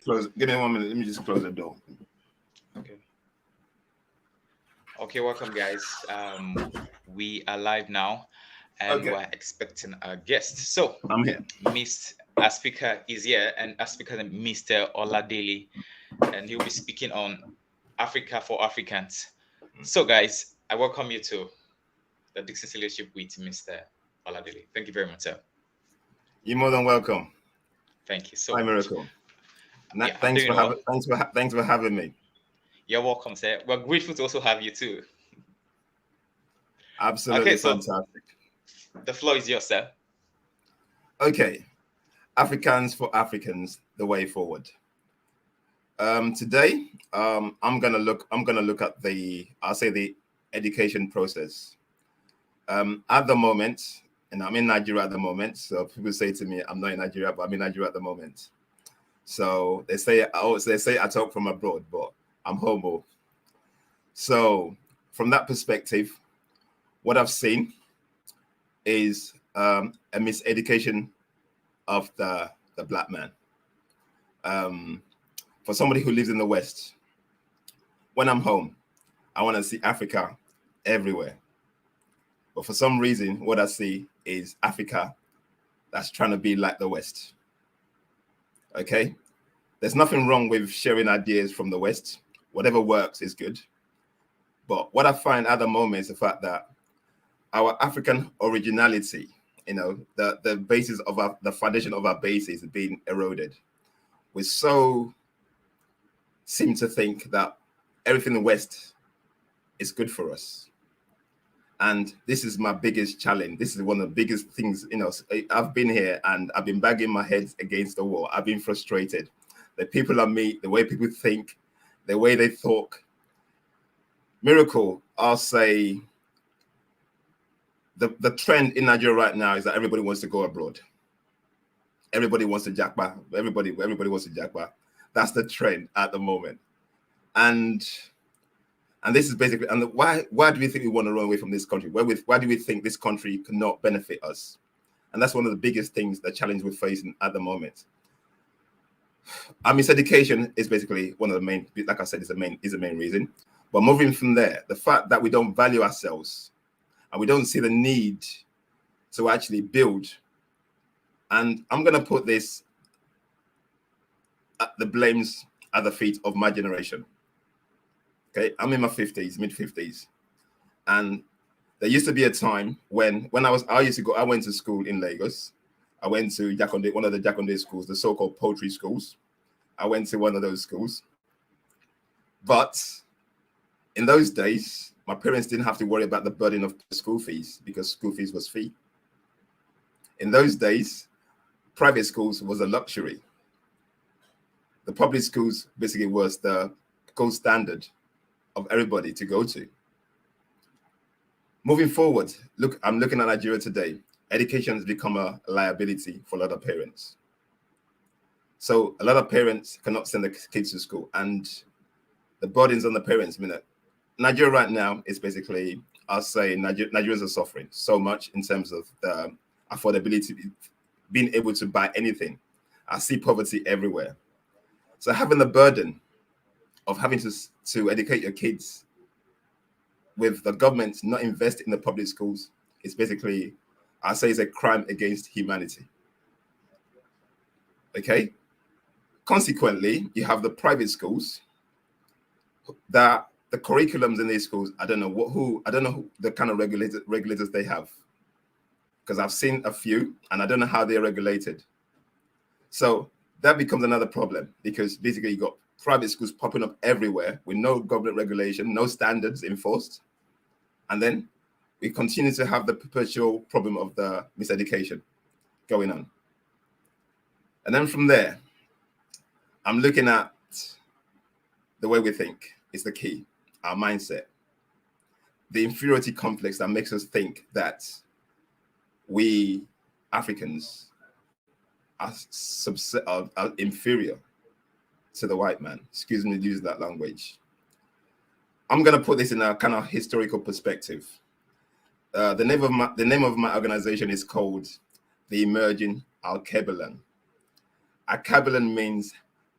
close. Give me 1 minute. Let me just close the door. Okay. Okay, welcome guys. We are live now and Okay, we're expecting our guest. So I'm here. Miss our speaker is here and our speaker is Mr. Oladele, and he'll be speaking on Africa for Africans. So guys, I welcome you to the Dixon Leadership with Mr. Oladele. Thank you very much, sir. You're more than welcome. Thank you so Hi, much. Miracle. Yeah, I'm Thanks doing for having. well. Thanks for having me. You're welcome, sir. We're grateful to also have you too. Absolutely Okay, so fantastic. the floor is yours, sir. Okay, Africans for Africans, the way forward. Today, I'm gonna look. I'm gonna look at the. I'll say the education process. At the moment, and I'm in Nigeria at the moment. So people say to me, "I'm not in Nigeria, but I'm in Nigeria at the moment." So they say I talk from abroad, but I'm home. So from that perspective, what I've seen is a miseducation of the black man. For somebody who lives in the West, when I'm home, I want to see Africa everywhere. But for some reason, what I see is Africa that's trying to be like the West. Okay? There's nothing wrong with sharing ideas from the West. Whatever works is good. But what I find at the moment is the fact that our African originality, the basis of the foundation of our basis is being eroded. We so seem to think that everything in the West is good for us. And this is my biggest challenge. This is one of the biggest things, I've been here and I've been banging my head against the wall. I've been frustrated. The people I meet, the way people think, the way they talk. Miracle, I'll say the trend in Nigeria right now is that everybody wants to go abroad. Everybody wants to jackpot. Everybody wants to jackpot. That's the trend at the moment. And this is basically, and why do we think we want to run away from this country? Why do we think this country cannot benefit us? And that's one of the biggest things, the challenge we're facing at the moment. I mean, education is basically one of the main, like I said, is the main reason. But moving from there, the fact that we don't value ourselves and we don't see the need to actually build. And I'm going to put this the blames at the feet of my generation. Okay, I'm in my 50s, mid 50s, and there used to be a time when I went to school in Lagos. I went to one of the Jakonde schools, the so-called poultry schools. I went to one of those schools, but in those days, my parents didn't have to worry about the burden of school fees because school fees was free. In those days, private schools was a luxury. The public schools basically was the gold standard of everybody to go to. Moving forward, I'm looking at Nigeria today. Education has become a liability for a lot of parents. So a lot of parents cannot send their kids to school, and the burdens on the parents. Nigeria right now is basically, I'll say, Nigerians are suffering so much in terms of the affordability, being able to buy anything. I see poverty everywhere. So having the burden of having to educate your kids with the government not investing in the public schools is basically, I say, is a crime against humanity. Okay. Consequently, you have the private schools that the curriculums in these schools, I don't know who the kind of regulators they have, because I've seen a few and I don't know how they're regulated. So that becomes another problem, because basically you got private schools popping up everywhere with no government regulation, no standards enforced. And then we continue to have the perpetual problem of the miseducation going on. And then from there, I'm looking at the way we think is the key, our mindset. The inferiority complex that makes us think that we Africans are inferior to the white man. Excuse me, use that language. I'm going to put this in a kind of historical perspective. The name of my organization is called the Emerging Alkebulan. Alkebulan means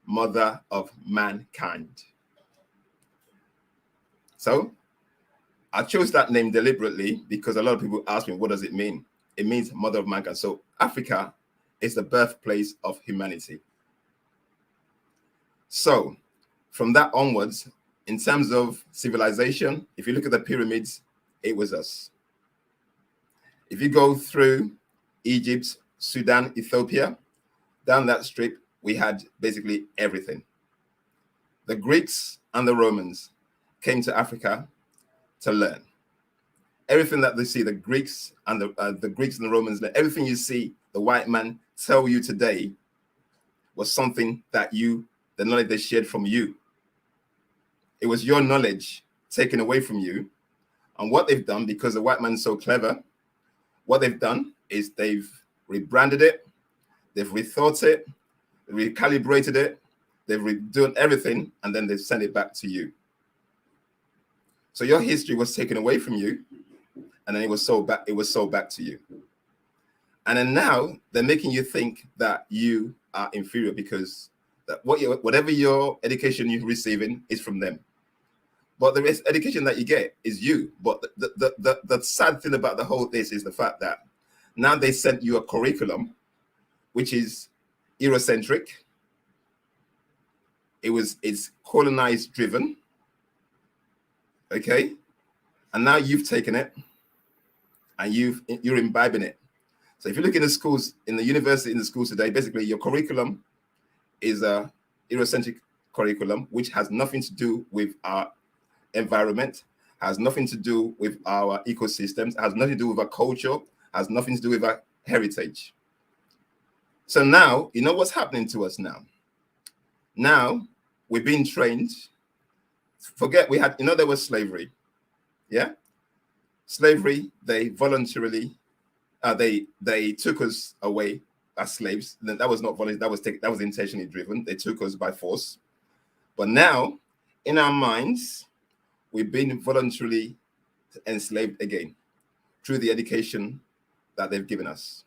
mother of mankind. So I chose that name deliberately because a lot of people ask me, what does it mean? It means mother of mankind. So Africa is the birthplace of humanity. So from that onwards, in terms of civilization, if you look at the pyramids, it was us. If you go through Egypt, Sudan, Ethiopia, down that strip, we had basically everything. The Greeks and the Romans came to Africa to learn. Everything that they see, the Greeks and the Romans, everything you see the white man tell you today was something that the knowledge they shared from you. It was your knowledge taken away from you. And what they've done, because the white man's so clever, what they've done is they've rebranded it, they've rethought it, recalibrated it, they've redone everything, and then they've sent it back to you. So your history was taken away from you, and then it was sold back to you. And then now they're making you think that you are inferior because whatever your education you're receiving is from them. But the education that you get is you. But the sad thing about the whole this is the fact that now they sent you a curriculum which is Eurocentric. It's colonized driven. Okay. And now you've taken it and you're imbibing it. So if you look in the schools, in the university, in the schools today, basically your curriculum is a Eurocentric curriculum, which has nothing to do with our environment, has nothing to do with our ecosystems, has nothing to do with our culture, has nothing to do with our heritage. So now, you know what's happening to us now? Now, we're being trained. Forget there was slavery. Yeah? Slavery, they voluntarily, they took us away as slaves. That was not voluntary, that was intentionally driven. They took us by force. But now, in our minds, we've been voluntarily enslaved again through the education that they've given us.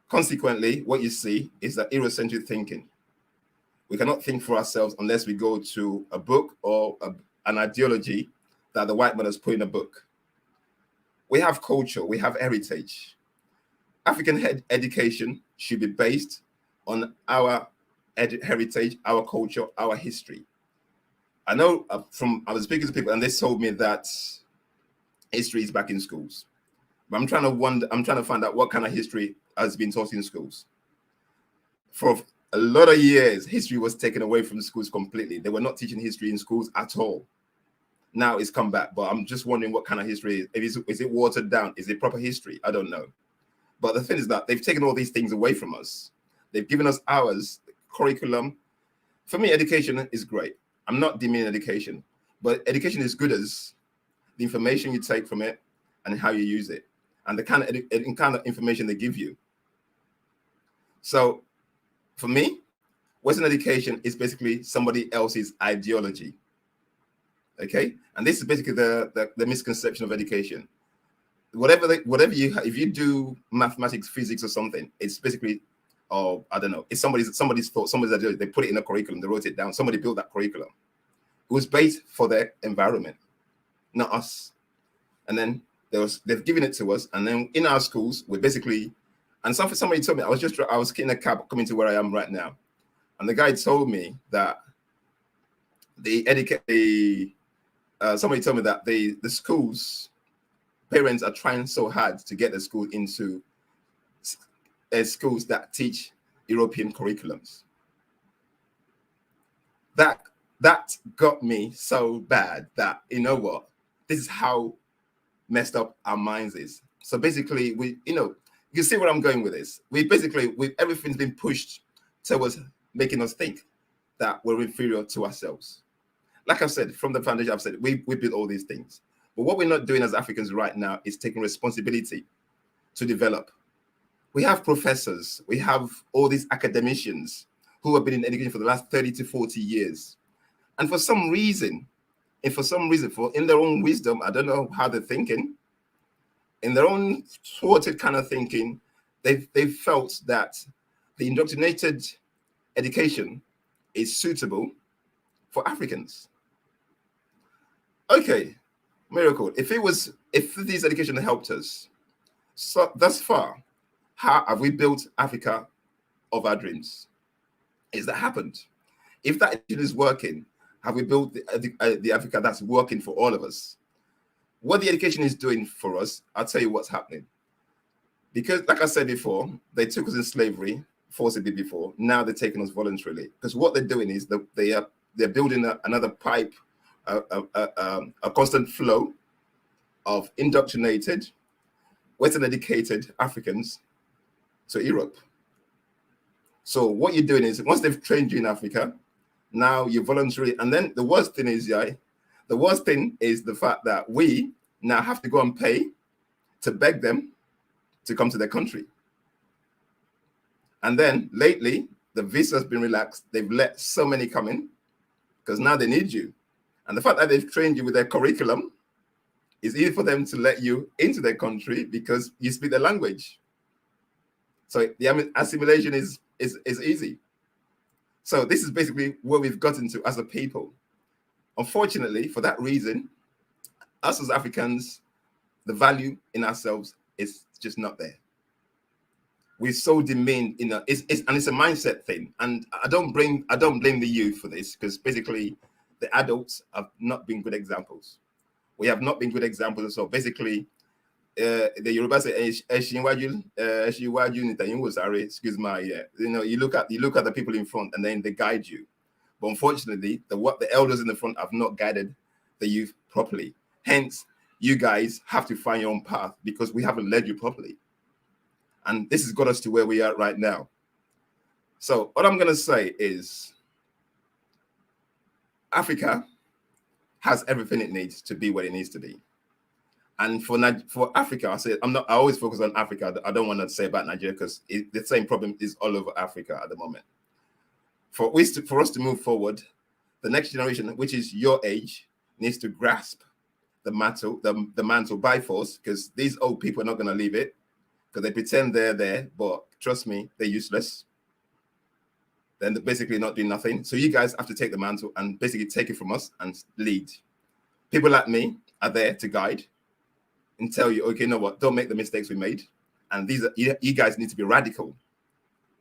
Consequently, what you see is that Eurocentric thinking. We cannot think for ourselves unless we go to a book or an ideology that the white man has put in a book. We have culture, we have heritage. African education should be based on our heritage, our culture, our history. I know I was speaking to people and they told me that history is back in schools. But I'm trying to find out what kind of history has been taught in schools. For a lot of years, history was taken away from the schools completely. They were not teaching history in schools at all. Now it's come back, but I'm just wondering what kind of history is. Is it watered down? Is it proper history? I don't know. But the thing is that they've taken all these things away from us. They've given us ours, curriculum. For me, education is great. I'm not demeaning education, but education is good as the information you take from it and how you use it and the kind of information they give you. So for me, Western education is basically somebody else's ideology. Okay, and this is basically the misconception of education. If you do mathematics, physics, or something, it's basically, I don't know, it's somebody's thought, somebody's ideology. They put it in a curriculum, they wrote it down. Somebody built that curriculum. It was based for their environment, not us. And then they've given it to us, and then in our schools, we're basically. And somebody told me, I was in a cab coming to where I am right now, and the guy told me that somebody told me that the schools parents are trying so hard to get the school into schools that teach European curriculums. That got me so bad that, you know what, this is how messed up our minds is. So basically, you see where I'm going with this. Everything's been pushed towards making us think that we're inferior to ourselves. Like I've said, from the foundation, I've said we built all these things. But what we're not doing as Africans right now is taking responsibility to develop. We have professors, we have all these academicians who have been in education for the last 30 to 40 years. And for some reason, in their own wisdom, I don't know how they're thinking, in their own thwarted kind of thinking, they've felt that the indoctrinated education is suitable for Africans. Okay, miracle. If this education helped us, so thus far, how have we built Africa of our dreams? Is that happened? If that education is working, have we built the Africa that's working for all of us? What the education is doing for us, I'll tell you what's happening. Because, like I said before, they took us in slavery forcibly before. Now they're taking us voluntarily. Because what they're doing is they're building another pipe, a constant flow of indoctrinated, Western-educated Africans to Europe. So what you're doing is, once they've trained you in Africa, now you're voluntarily. And then the worst thing is the fact that we now have to go and pay to beg them to come to their country. And then lately, the visa has been relaxed. They've let so many come in because now they need you. And the fact that they've trained you with their curriculum is easy for them to let you into their country because you speak their language. So the assimilation is easy. So this is basically where we've gotten to as a people. Unfortunately, for that reason, us as Africans, the value in ourselves is just not there. We're so demeaned, it's a mindset thing. And I don't blame the youth for this, because basically the adults have not been good examples. We have not been good examples. So basically, the Yoruba say, excuse my, you look at the people in front and then they guide you. But unfortunately, the elders in the front have not guided the youth properly. Hence, you guys have to find your own path because we haven't led you properly. And this has got us to where we are right now. So what I'm going to say is Africa has everything it needs to be where it needs to be. And for Africa, I always focus on Africa. I don't want to say about Nigeria because the same problem is all over Africa at the moment. For us to move forward, the next generation, which is your age, needs to grasp the mantle by force, because these old people are not going to leave it, because they pretend they're there, but trust me, they're useless. Then they're basically not doing nothing. So you guys have to take the mantle and basically take it from us and lead. People like me are there to guide and tell you, okay, you know what, don't make the mistakes we made. And you guys need to be radical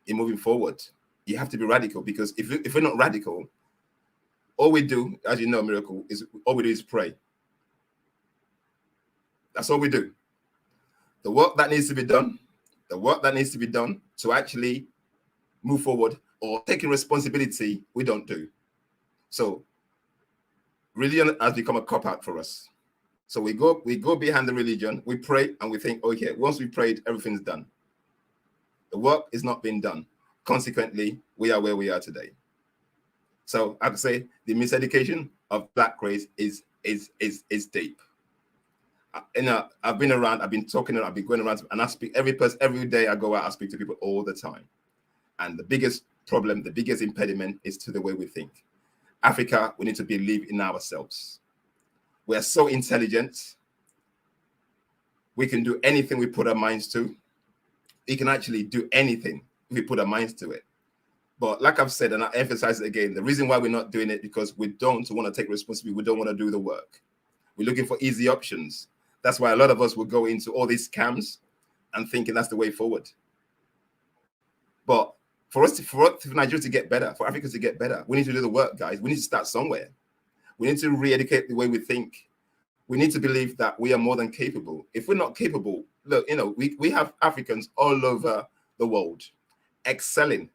in moving forward. You have to be radical, because if we're not radical, all we do, as you know, Miracle, is all we do is pray. That's all we do. The work that needs to be done to actually move forward or taking responsibility, we don't do. So religion has become a cop-out for us. So we go behind the religion, we pray, and we think, okay, once we prayed, everything's done. The work is not being done. Consequently, we are where we are today. So I would say the miseducation of Black race is deep. I've been around, I've been talking, I've been going around, and I speak every day I go out, I speak to people all the time. And the biggest problem, the biggest impediment is to the way we think. Africa, we need to believe in ourselves. We are so intelligent. We can do anything we put our minds to. We can actually do anything if we put our minds to it. But like I've said, and I emphasize it again, the reason why we're not doing it because we don't want to take responsibility. We don't want to do the work. We're looking for easy options. That's why a lot of us will go into all these scams and thinking that's the way forward. But for Nigeria to get better, for Africa to get better, we need to do the work, guys. We need to start somewhere. We need to re-educate the way we think. We need to believe that we are more than capable. If we're not capable, look, we have Africans all over the world excelling.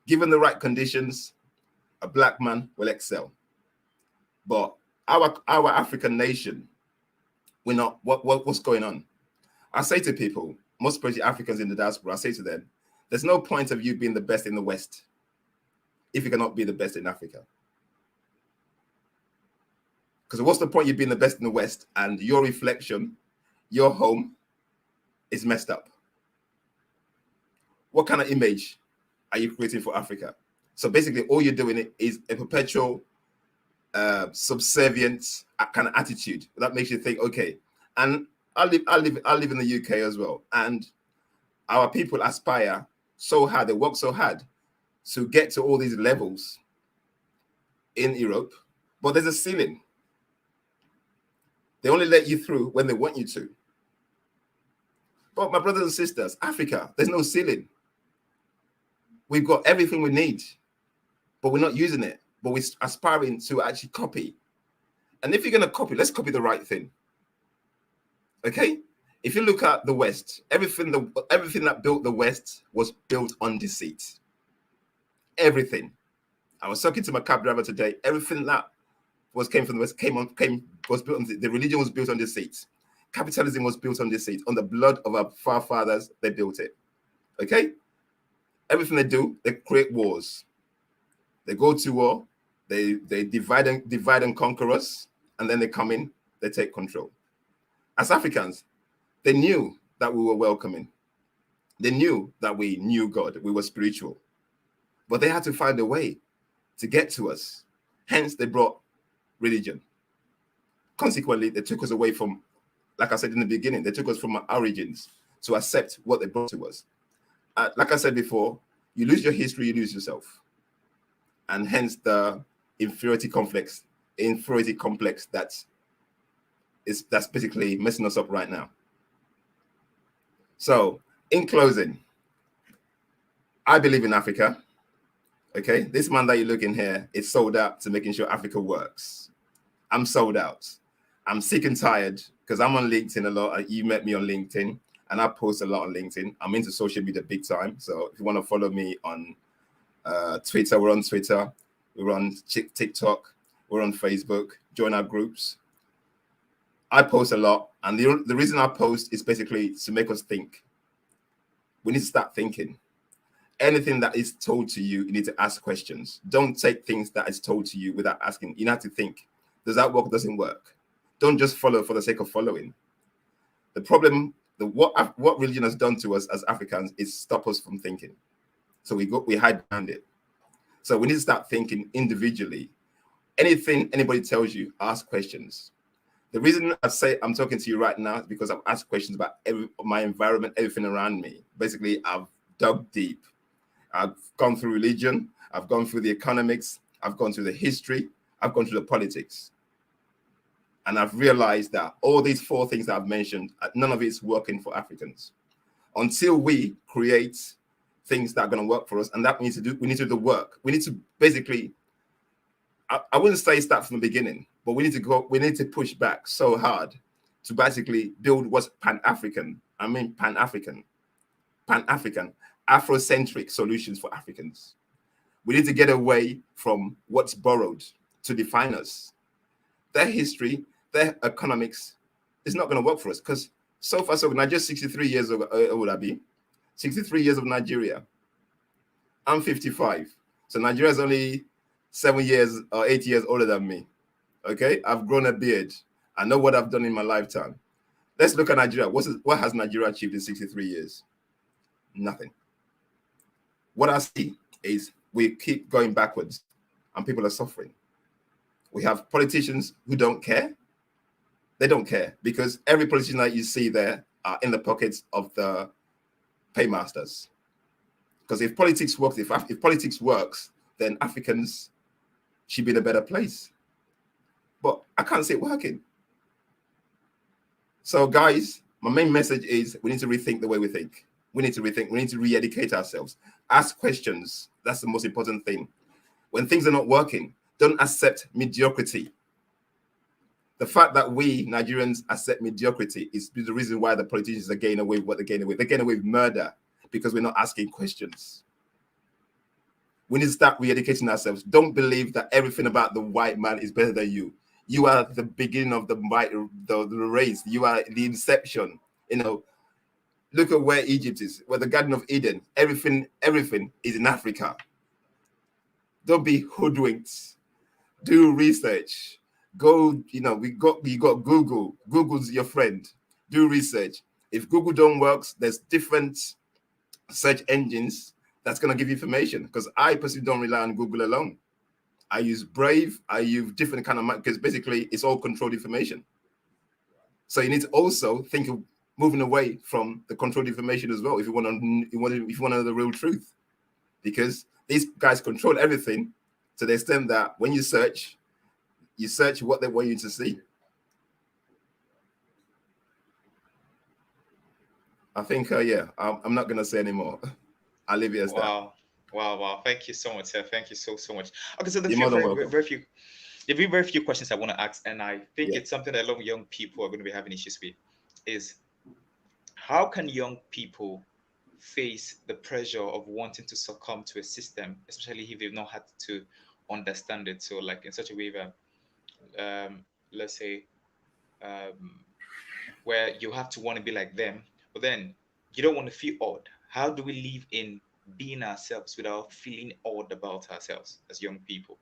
Given the right conditions, a Black man will excel. But our African nation, we're not. What's going on? I say to people, most especially Africans in the diaspora, I say to them, there's no point of you being the best in the West if you cannot be the best in Africa. Because what's the point of you being the best in the West and your reflection, your home, is messed up? What kind of image are you creating for Africa? So basically, all you're doing is a perpetual subservient kind of attitude that makes you think, okay. And I live in the UK as well, and our people aspire so hard, they work so hard to get to all these levels in Europe, but there's a ceiling. They only let you through when they want you to. But my brothers and sisters, Africa, there's no ceiling. We've got everything we need, but we're not using it. But we're aspiring to actually copy. And if you're going to copy, let's copy the right thing. Okay? If you look at the West, everything that built the West was built on deceit. Everything. I was talking to my cab driver today. Everything that came from the West was built on the religion was built on deceit. Capitalism was built on deceit. On the blood of our forefathers, they built it. Okay? Everything they do, they create wars. They go to war. They divide and conquer us, and then they come in. They take control. As Africans, they knew that we were welcoming. They knew that we knew God. We were spiritual. But they had to find a way to get to us. Hence, they brought religion. Consequently, they took us away from, like I said in the beginning, they took us from our origins to accept what they brought to us. Like I said before, you lose your history, you lose yourself. And hence the inferiority complex that's basically messing us up right now. So, in closing, I believe in Africa. Okay, this man that you're looking here is sold out to making sure Africa works. I'm sold out. I'm sick and tired because I'm on LinkedIn a lot. You met me on LinkedIn, and I post a lot on LinkedIn. I'm into social media big time. So if you want to follow me on Twitter, we're on Twitter. We're on TikTok. We're on Facebook. Join our groups. I post a lot, and the reason I post is basically to make us think. We need to start thinking. Anything that is told to you, you need to ask questions. Don't take things that is told to you without asking. You have to think, does that work? Doesn't work? Don't just follow for the sake of following. The problem, what religion has done to us as Africans is stop us from thinking. So we hide behind it. So we need to start thinking individually. Anything anybody tells you, ask questions. The reason I say I'm talking to you right now is because I've asked questions about my environment, everything around me. Basically, I've dug deep. I've gone through religion. I've gone through the economics. I've gone through the history. I've gone through the politics. And I've realized that all these 4 things that I've mentioned, none of it is working for Africans. Until we create things that are going to work for us, and that we need to do the work. We need to basically, I wouldn't say start from the beginning, but we need to push back so hard to basically build what's Pan-African. I mean Pan-African, Afrocentric solutions for Africans. We need to get away from what's borrowed to define us. Their history, their economics is not going to work for us because so far, so Nigeria's 63 years old, would I be? 63 years of Nigeria. I'm 55. So Nigeria's only 7 years or 8 years older than me. Okay? I've grown a beard. I know what I've done in my lifetime. Let's look at Nigeria. What has Nigeria achieved in 63 years? Nothing. What I see is we keep going backwards and people are suffering. We have politicians who don't care. They don't care because every politician that you see there are in the pockets of the paymasters. Because if politics works, if politics works, then Africans should be in a better place. But I can't see it working. So guys, my main message is we need to rethink the way we think. We need to rethink. We need to re-educate ourselves. Ask questions. That's the most important thing. When things are not working, don't accept mediocrity. The fact that we Nigerians accept mediocrity is the reason why the politicians are getting away with what they're getting away with. They're getting away with murder because we're not asking questions. We need to start re-educating ourselves. Don't believe that everything about the white man is better than you. You are the beginning of the race. You are the inception. Look at where Egypt is, where the Garden of Eden. Everything is in Africa. Don't be hoodwinked. Do research. Go, you got Google. Google's your friend. Do research. If Google don't work, there's different search engines that's going to give you information. Because I personally don't rely on Google alone. I use Brave. I use different kind of, because basically it's all controlled information. So you need to also think of moving away from the controlled information as well if you want to know the real truth, because These guys control everything to the extent that when you search what they want you to see. I think, yeah, I'm not going to say anymore. I'll leave it as that. Wow. Thank you so much, sir. Thank you so much. Okay, so the You're few more than very, welcome. very few questions I want to ask, and I think Yeah. it's something that a lot of young people are going to be having issues with, is how can young people face the pressure of wanting to succumb to a system, especially if they've not had to understand it? So, like in such a way that, let's say, um, where you have to want to be like them, but then you don't want to feel odd. How do we live in being ourselves without feeling odd about ourselves as young people?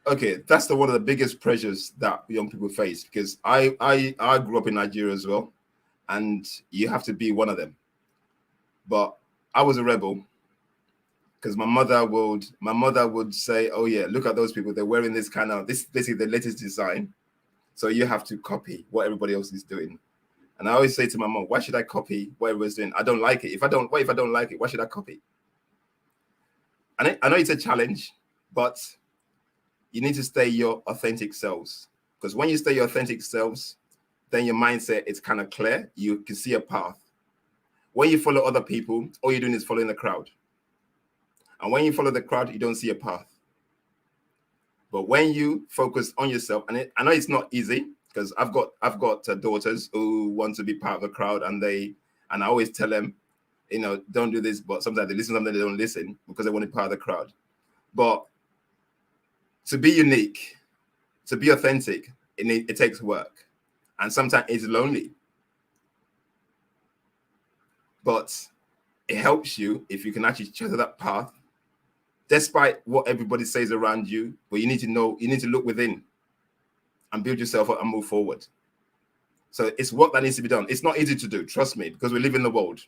Okay, that's one of the biggest pressures that young people face, because I grew up in Nigeria as well, and you have to be one of them. But I was a rebel because my mother would say, "Oh yeah, look at those people. They're wearing this is the latest design, so you have to copy what everybody else is doing." And I always say to my mom, "Why should I copy what everyone's doing? I don't like it. If I don't like it, why should I copy?" And I know it's a challenge, but you need to stay your authentic selves, because when you stay your authentic selves, then your mindset is kind of clear. You can see a path. When you follow other people, all you're doing is following the crowd. And when you follow the crowd, you don't see a path. But when you focus on yourself, and I know it's not easy, because I've got daughters who want to be part of the crowd, and I always tell them, don't do this. But sometimes they listen, sometimes they don't listen because they want to be part of the crowd. But to be unique, to be authentic, it takes work, and sometimes it's lonely. But it helps you if you can actually charter that path, despite what everybody says around you. But you need to look within and build yourself up and move forward. So it's work that needs to be done. It's not easy to do, trust me, because we live in the world.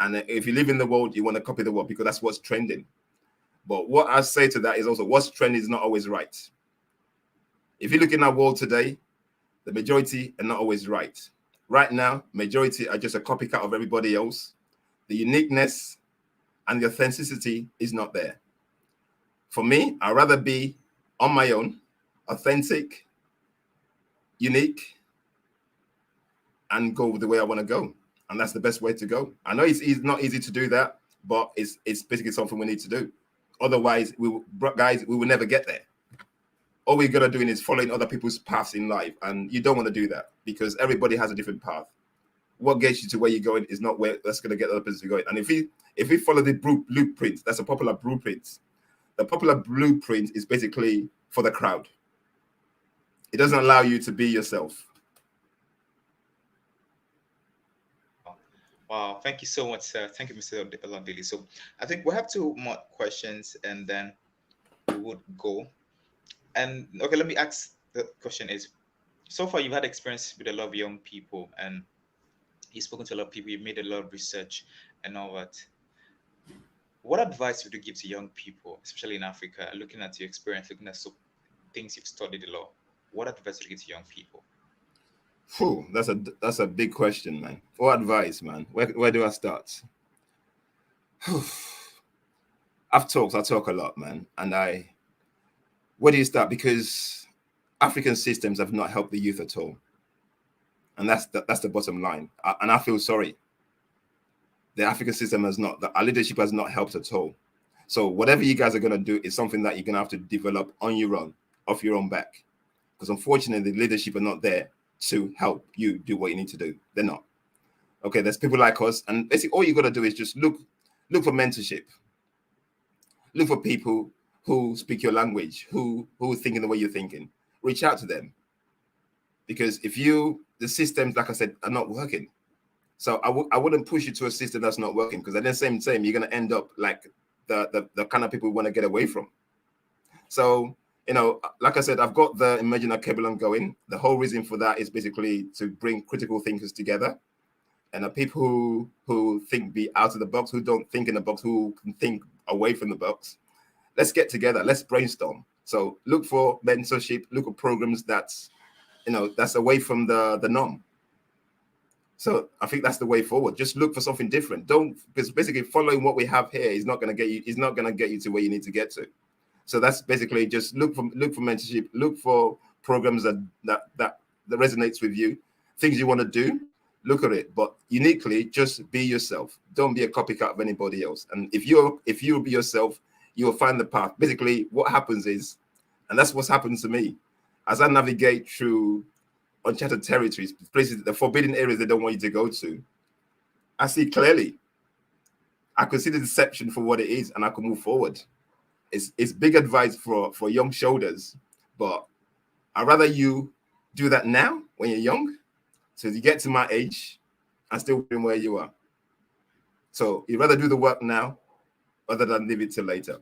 And if you live in the world, you want to copy the world because that's what's trending. But what I say to that is also what's trending is not always right. If you look in our world today, the majority are not always right. Right now, majority are just a copycat of everybody else. The uniqueness and the authenticity is not there. For me, I'd rather be on my own, authentic, unique, and go the way I want to go. And that's the best way to go. I know it's not easy to do that, but it's basically something we need to do. Otherwise, we will never get there. All we're gonna doing is following other people's paths in life, and you don't want to do that because everybody has a different path. What gets you to where you're going is not where that's gonna get other people to go. And if we follow the blueprint, that's a popular blueprint. The popular blueprint is basically for the crowd. It doesn't allow you to be yourself. Wow, thank you so much, sir. Thank you, Mr. Oladili. So I think we have two more questions and then we would go. And okay, let me ask the question is, so far you've had experience with a lot of young people and you've spoken to a lot of people, you've made a lot of research and all that. What advice would you give to young people, especially in Africa, looking at your experience, looking at things you've studied a lot? What advice would you give to young people? Whew, that's a big question, man. What advice, man? Where do I start? I talk a lot, man. And where do you start? Because African systems have not helped the youth at all. And that's the bottom line. And I feel sorry. The African system our leadership has not helped at all. So whatever you guys are going to do is something that you're going to have to develop on your own, off your own back. Because unfortunately, the leadership are not there to help you do what you need to do. They're not. Okay, there's people like us. And basically all you got to do is just look for mentorship. Look for people who speak your language, who think in the way you're thinking. Reach out to them. Because the systems, like I said, are not working. So I wouldn't push you to a system that's not working, because at the same time, you're going to end up like the kind of people we want to get away from. So, like I said, I've got the Emerging Alkebulan going. The whole reason for that is basically to bring critical thinkers together, and the people who think be out of the box, who don't think in the box, who can think away from the box. Let's get together. Let's brainstorm. So look for mentorship. Look for programs that's away from the norm. So I think that's the way forward. Just look for something different. Don't, because basically following what we have here is not going to get you. Is not going to get you to where you need to get to. So that's basically just look for mentorship. Look for programs that resonates with you. Things you want to do. Look at it, but uniquely, just be yourself. Don't be a copycat of anybody else. And if you be yourself, you will find the path. Basically, what happens is, and that's what's happened to me, as I navigate through uncharted territories, places, the forbidden areas they don't want you to go to, I see clearly. I can see the deception for what it is, and I can move forward. It's big advice for young shoulders, but I'd rather you do that now when you're young, so you get to my age and still being where you are. So you'd rather do the work now rather than leave it till later.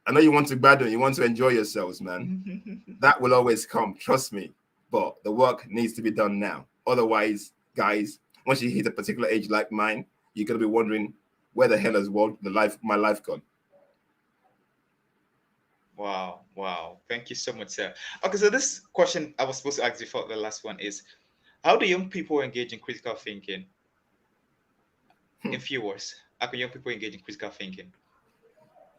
I know you want to graduate, you want to enjoy yourselves, man. That will always come, trust me. But the work needs to be done now. Otherwise, guys, once you hit a particular age like mine, you're gonna be wondering where the hell has my life gone. Wow. Thank you so much, sir. Okay, so this question I was supposed to ask before the last one is, how do young people engage in critical thinking? In few words, how can young people engage in critical thinking?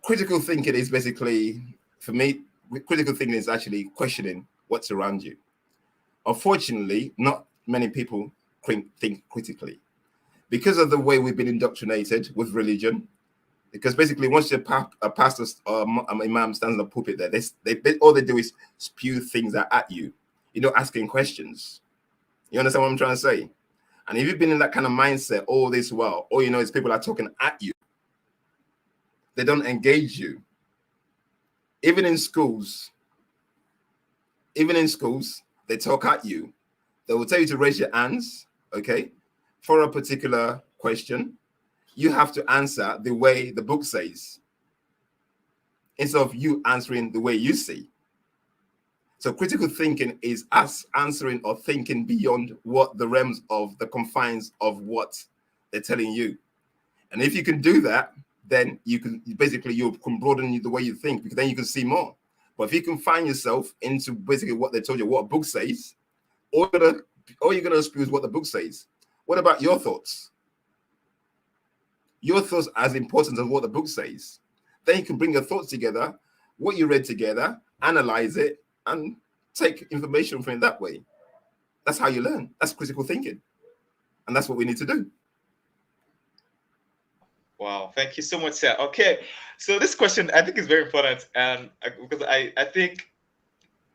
Critical thinking is basically, for me, critical thinking is actually questioning what's around you. Unfortunately, not many people think critically because of the way we've been indoctrinated with religion. Because basically, once a pastor or imam stands on the pulpit there, they all they do is spew things at you. You're not asking questions. You understand what I'm trying to say? And if you've been in that kind of mindset all this while, all you know is people are talking at you. They don't engage you. Even in schools, they talk at you. They will tell you to raise your hands, okay, for a particular question. You have to answer the way the book says, instead of you answering the way you see. So critical thinking is us answering or thinking beyond what the realms of the confines of what they're telling you. And if you can do that, then you can broaden the way you think, because then you can see more. But if you can find yourself into basically what they told you, what a book says, all you're gonna spew is what the book says. What about your thoughts? Your thoughts are as important as what the book says. Then you can bring your thoughts together, what you read together, analyze it, and take information from it that way. That's how you learn. That's critical thinking. And that's what we need to do. Wow, thank you so much, sir. Okay, so this question I think is very important, and because I think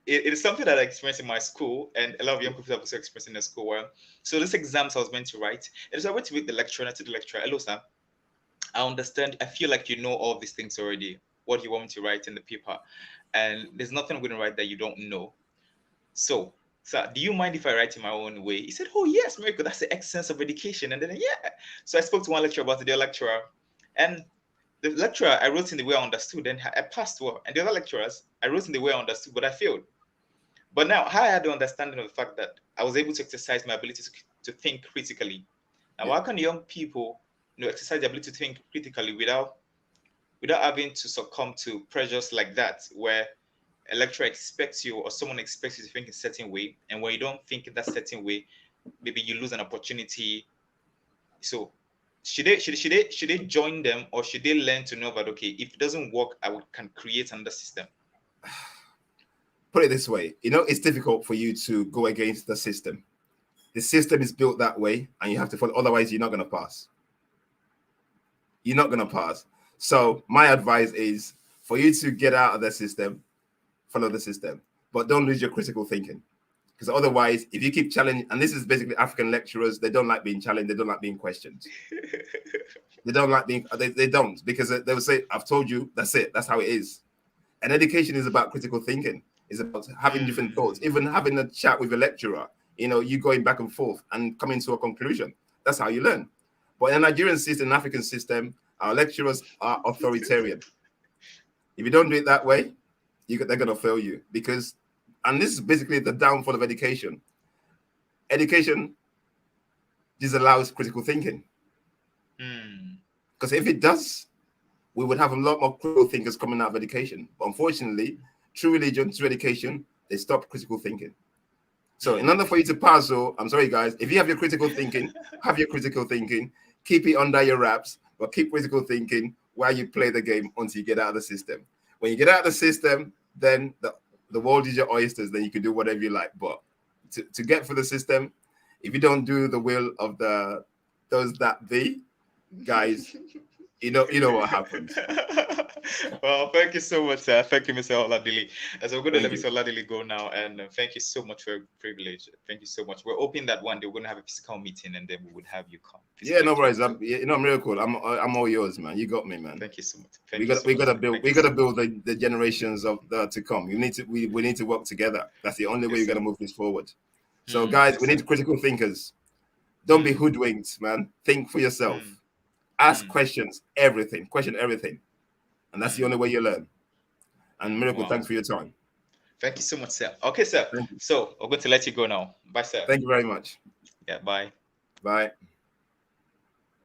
it is something that I experienced in my school, and a lot of young people have also experienced in their school. Where, so this exams I was meant to write, and so I went to meet the lecturer, and I told the lecturer, "Hello, sir. I understand. I feel like you know all these things already. What you want me to write in the paper, and there's nothing I'm going to write that you don't know. So, sir, do you mind if I write in my own way?" He said, "Oh yes, Miracle. That's the essence of education." And then so I spoke to one lecturer about it, the other lecturer, and the lecturer I wrote in the way I understood, and I passed well. And the other lecturers I wrote in the way I understood, but I failed. But now I had the understanding of the fact that I was able to exercise my ability to think critically. Now, how can young people, exercise the ability to think critically without having to succumb to pressures like that, where a lecturer expects you or someone expects you to think in a certain way, and when you don't think in that certain way, maybe you lose an opportunity. So should they join them, or should they learn to know that, okay, if it doesn't work, can create another system? Put it this way, it's difficult for you to go against the system. The system is built that way, and you have to follow. Otherwise, you're not going to pass. You're not going to pass. So my advice is for you to get out of the system, follow the system, but don't lose your critical thinking. Because otherwise, if you keep challenging, and this is basically African lecturers, they don't like being challenged. They don't like being questioned. They don't like being, they don't, because they will say, "I've told you, that's it. That's how it is." And education is about critical thinking. It's about having different thoughts, even having a chat with a lecturer, you going back and forth and coming to a conclusion. That's how you learn. But in the Nigerian system, the African system, our lecturers are authoritarian. If you don't do it that way, they're going to fail you, and this is basically the downfall of education. Education disallows critical thinking. Because if it does, we would have a lot more critical thinkers coming out of education. But unfortunately, through religion, through education, they stop critical thinking. So in order for you to pass, so I'm sorry, guys, if you have your critical thinking, have your critical thinking, keep it under your wraps, but keep critical thinking while you play the game until you get out of the system. When you get out of the system, then the world is your oysters, then you can do whatever you like. But to get through the system, if you don't do the will of those that be, guys, you know what happens. Well, thank you so much, sir. Thank you, Mr. Oladili. So we're going to let Thank Mr. Oladili go now, and thank you so much for your privilege. Thank you so much. We're hoping that one day we're going to have a physical meeting, and then we would have you come. Yeah, no physically worries. talk to. I'm real cool. I'm all yours, man. You got me, man. Thank you so much. We Thank you got so we much, got to sir. build Thank we you got so to build the generations of to come. We need to work together. That's the only way Yes, we're sir. gonna move this forward. So guys, Yes, we sir. need critical thinkers. Don't be Mm, hoodwinked, man. Think for yourself. mm, Ask mm, questions, everything. Question everything. And that's the only mm, way you learn. And Miracle, wow. thanks for your time. Thank you so much, sir. Okay, sir. Thank you. So I'm going to let you go now. Bye, sir. Thank you very much. Yeah, bye. Bye.